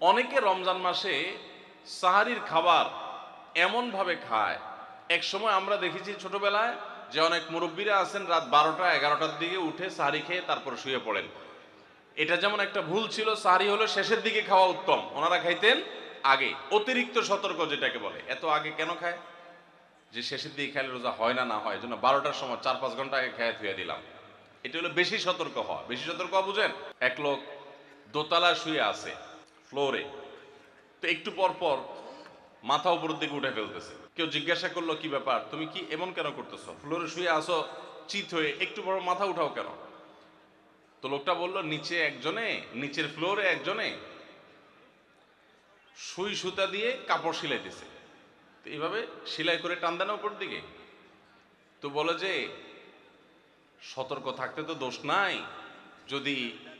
অনেকে রমজান মাসে সাহারির খাবার এমনভাবে খায়, এক সময় আমরা দেখেছি ছোটবেলায় যে অনেক মুরব্বীরা আছেন রাত 12টা-11টার দিকে উঠে সাহারি খেয়ে তারপর শুয়ে পড়েন। এটা যেমন একটা ভুল ছিল, সাহারি হলো শেষের দিকে খাওয়া উত্তম, ওনারা খাইতেন আগে। অতিরিক্ত সতর্ক যেটাকে বলে, এত আগে কেন খায়? যে শেষের দিকে খাইলে রোজা হয় না হয়, জন্য 12টার সময় 4-5 ঘন্টা আগে খেয়ে ধুয়ে দিলাম। এটা হলো বেশি সতর্ক হওয়া। বেশি সতর্ক হওয়া বুঝেন? এক লোক দোতলায় শুয়ে আছে ফ্লোরে, তো একটু পর পর মাথা উপরের দিকে উঠে ফেলতেছে। কেউ জিজ্ঞাসা করলো কি ব্যাপার, তুমি কি এমন কেন করতেছো? ফ্লোরে শুয়ে আসো চিত হয়ে, একটু বড় মাথা উঠাও কেন? তো লোকটা বলল, নিচের ফ্লোরে একজনে সুই সুতা দিয়ে কাপড় সিলাইতেছে, তো এইভাবে সেলাই করে টান দেন উপর দিকে। তো বলে যে সতর্ক থাকতে তো দোষ নাই, যদি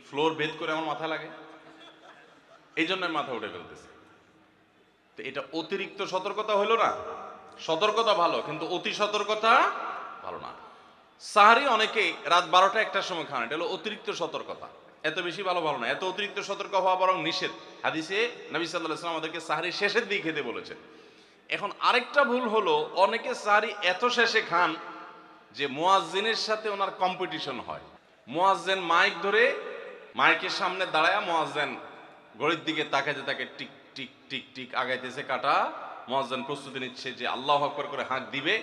ফ্লোর ভেদ করে আমার মাথা লাগে, এই জন্য মাথা উঠে ফেলতেছে। তো এটা অতিরিক্ত সতর্কতা হলো না? সতর্কতা ভালো, কিন্তু অতি সতর্কতা ভালো না। সাহারি অনেকে রাত 12টা-1টার সময় খান, এটা হলো অতিরিক্ত সতর্কতা। এত বেশি ভালো না, এত অতিরিক্ত সতর্ক হওয়া বরং নিষেধ। হাদিসে নবী সাল্লাল্লাহু আলাইহি ওয়াসাল্লাম আমাদেরকে সাহারি শেষের দিকে খেতে বলেছেন। এখন আরেকটা ভুল হলো, অনেকে সাহারি এত শেষে খান যে মুয়াজ্জিনের সাথে ওনার কম্পিটিশন হয়। মুয়াজ্জিন মাইক ধরে, মাইকের সামনে দাঁড়ায় মুয়াজ্জিন ঘড়ির দিকে তাকাইতে থাকে, টিক টিক টিক টিক আগাইতেছে কাটা। মুয়াজ্জিন প্রস্তুতি নিচ্ছে যে আল্লাহু আকবার করে হাঁক দিবে,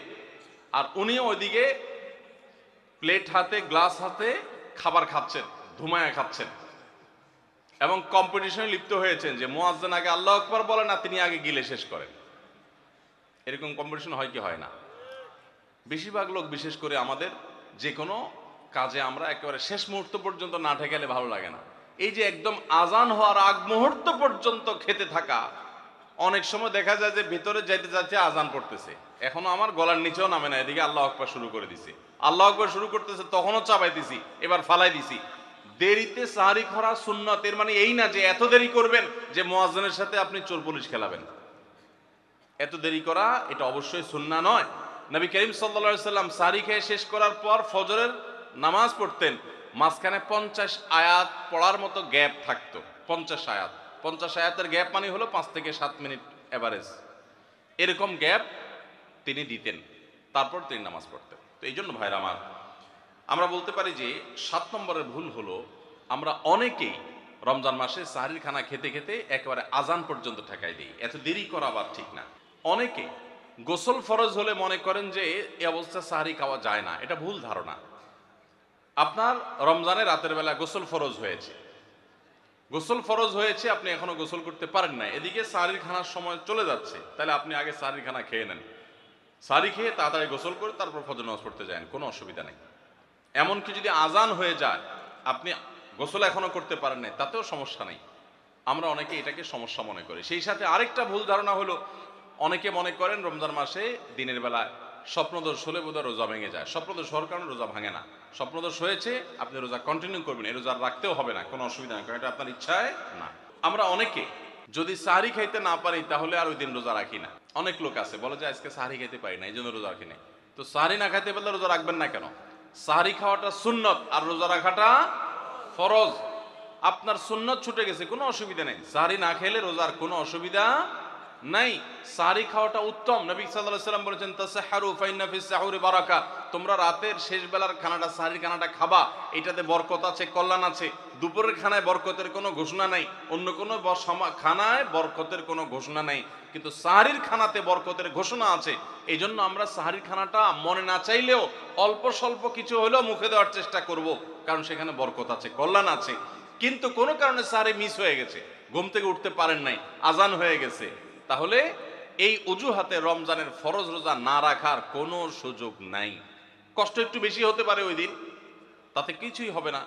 আর উনিও ওইদিকে প্লেট হাতে গ্লাস হাতে খাবার খাচ্ছেন, ধুমায়া খাচ্ছেন, এবং কম্পিটিশনে লিপ্ত হয়েছেন যে মুয়াজ্জিন আগে আল্লাহু আকবার বলে না, তিনি আগে গিলে শেষ করেন। এরকম কম্পিটিশন হয় কি হয় না? বেশিরভাগ লোক, বিশেষ করে আমাদের যে কোনো কাজে আমরা একেবারে শেষ মুহূর্ত পর্যন্ত না ঠেকালে ভালো লাগে না। এই যে একদম আজান হওয়ার আগ মুহূর্ত পর্যন্ত খেতে থাকা, অনেক সময় দেখা যায় যে ভিতরে যাইতে যাচ্ছে আজান পড়তেছে, এখনো আমার গলার নিচেও নামে না, এদিকে আল্লাহু আকবার শুরু করে দিছি, আল্লাহু আকবার শুরু করতেছে, তখনও চাপাইতেছি, এবার ফালাই দিছি। দেরিতে সাহারি খাওয়া সুন্নাত, এর মানে এই না যে এত দেরি করবেন যে মুয়াজ্জিনের সাথে আপনি চোর পুলিশ খেলাবেন। এত দেরি করা এটা অবশ্যই সুন্নাহ নয়। নবী করিম সাল্লাল্লাহু আলাইহি সাল্লাম সাহারি খেয়ে শেষ করার পর ফজরের নামাজ পড়তেন, মাঝখানে 50 আয়াত পড়ার মতো গ্যাপ থাকতো। 50 আয়াত, 50 আয়াতের গ্যাপ মানে হলো 5 থেকে 7 মিনিট এভারেজ, এরকম গ্যাপ তিনি দিতেন, তারপর তিনি নামাজ পড়তেন। তো এই জন্য ভাইরা আমার, আমরা বলতে পারি যে 7 নম্বরের ভুল হলো, আমরা অনেকেই রমজান মাসে সাহারির খানা খেতে খেতে একেবারে আজান পর্যন্ত ঠেকাই দিই। এত দেরি করা আবার ঠিক না। অনেকে গোসল ফরজ হলে মনে করেন যে এই অবস্থা সাহারি খাওয়া যায় না, এটা ভুল ধারণা। আপনার রমজানে রাতের বেলা গোসল ফরজ হয়েছে, আপনি এখনো গোসল করতে পারেন না, এদিকে সাহারির খানার সময় চলে যাচ্ছে, তাহলে আপনি আগে সাহারির খানা খেয়ে নেন, সাহারি খেয়ে তাড়াতাড়ি গোসল করে তারপর ফজর নামাজ পড়তে যান, কোনো অসুবিধা নেই। এমনকি যদি আজান হয়ে যায়, আপনি গোসল এখনো করতে পারেন না, তাতেও সমস্যা নেই। আমরা অনেকে এটাকে সমস্যা মনে করি। সেই সাথে আরেকটা ভুল ধারণা হলো, অনেকে মনে করেন রমজান মাসে দিনের বেলা স্বপ্নদোষ হলে বোধহয় রোজা ভেঙে যায়। স্বপ্নদোষ হওয়ার কারণে রোজা ভাঙে না। স্বপ্নদোষ হয়েছে, আপনি রোজা কন্টিনিউ করবেন, এই রোজা রাখতেও হবে না, কোনো অসুবিধা নেই, কারণ এটা আপনার ইচ্ছায় না। আমরা অনেকে যদি সাহারি খাইতে না পারি তাহলে আর ওই দিন রোজা রাখি না। অনেক লোক আছে বলে যে আজকে সাহারি খাইতে পারি না, এই জন্য রোজা রাখি না। তো সাহারি না খাইতে পারলে রোজা রাখবেন না কেন? সাহারি খাওয়াটা সুন্নত আর রোজা রাখাটা ফরজ। আপনার সুন্নত ছুটে গেছে, কোনো অসুবিধা নেই, সাহারি না খেলে রোজার কোনো অসুবিধা নাই। সাহারি খাওয়াটা উত্তম। নবী সাল্লাল্লাহু আলাইহি ওয়াসাল্লাম বলেছেন, তাসাহহারু ফাইন্না ফিস সাহুরি বারাকা, তোমরা রাতের শেষ বেলার খানাটা, সাহারির খানাটা খাবা, এটাতে বরকত আছে, কল্যাণ আছে। দুপুরের খানায় বরকতের কোনো ঘোষণা নাই, অন্য কোনো খানায় বরকতের কোনো ঘোষণা নাই, কিন্তু সাহারির খানাতে বরকতের ঘোষণা আছে। এই জন্য আমরা সাহারির খানাটা মনে না চাইলেও অল্প স্বল্প কিছু হলেও মুখে দেওয়ার চেষ্টা করব, কারণ সেখানে বরকত আছে, কল্যাণ আছে। কিন্তু কোনো কারণে সাহারি মিস হয়ে গেছে, ঘুম থেকে উঠতে পারেন নাই, আজান হয়ে গেছে, তাহলে এই অজুহাতে রমজানের ফরজ রোজা না রাখার কোনো সুযোগ নাই। কষ্ট একটু বেশি হতে পারে ওই দিন, তাতে কিছুই হবে না,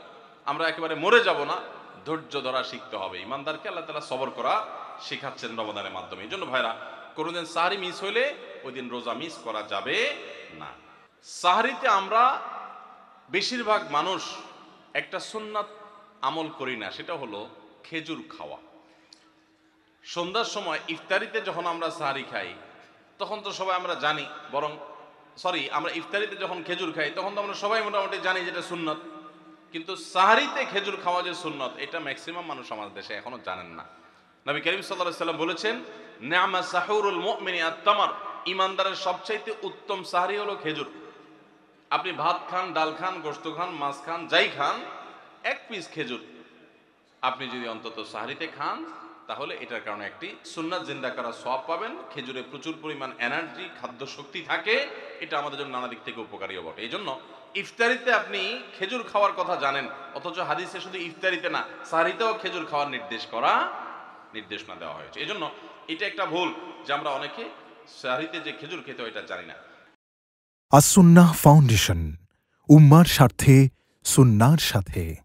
আমরা একেবারে মরে যাব না। ধৈর্য ধরা শিখতে হবে। ইমানদারকে আল্লাহ তাআলা সবর করা শেখাচ্ছেন রমজানের মাধ্যমে। এই জন্য ভাইরা, কোনোদিন সাহারি মিস হইলে ওই দিন রোজা মিস করা যাবে না। সাহারিতে আমরা বেশিরভাগ মানুষ একটা সুন্নাত আমল করি না, সেটা হলো খেজুর খাওয়া। সন্ধ্যার সময় ইফতারিতে যখন আমরা সাহারি খাই, তখন তো সবাই আমরা জানি, আমরা ইফতারিতে যখন খেজুর খাই তখন তো আমরা সবাই মোটামুটি জানি যেটা সুন্নত, কিন্তু সাহারিতে খেজুর খাওয়া যে সুন্নত, এটা ম্যাক্সিমাম মানুষ আমাদের দেশে এখনো জানেন না। নবী করিম সাল্লাল্লাহু আলাইহি সাল্লাম বলেছেন, নি'মা সাহুরুল মুমিনি আত-তামার, ঈমানদারের সবচাইতে উত্তম সাহরি হলো খেজুর। আপনি ভাত খান, ডাল খান, গোশত খান, মাছ খান, যাই খান, এক পিস খেজুর আপনি যদি অন্তত সাহরিতে খান, তাহলে এটার কারণে একটি সুন্নাত জিন্দা করা সওয়াব পাবেন। খেজুরে প্রচুর পরিমাণ এনার্জি, খাদ্য শক্তি থাকে, এটা আমাদের জন্য নানা দিক থেকে উপকারীও বটে। এই জন্য ইফতারিতে আপনি খেজুর খাওয়ার কথা জানেন, অথচ হাদিসে শুধু ইফতারিতে না, সাহরিতেও খেজুর খাওয়ার নির্দেশনা দেওয়া হয়েছে। এই জন্য এটা একটা ভুল যে আমরা অনেকে সাহরিতে যে খেজুর খেতে হয় এটা জানি না। আস-সুন্নাহ ফাউন্ডেশন, উম্মার স্বার্থে সুন্নাহর সাথে।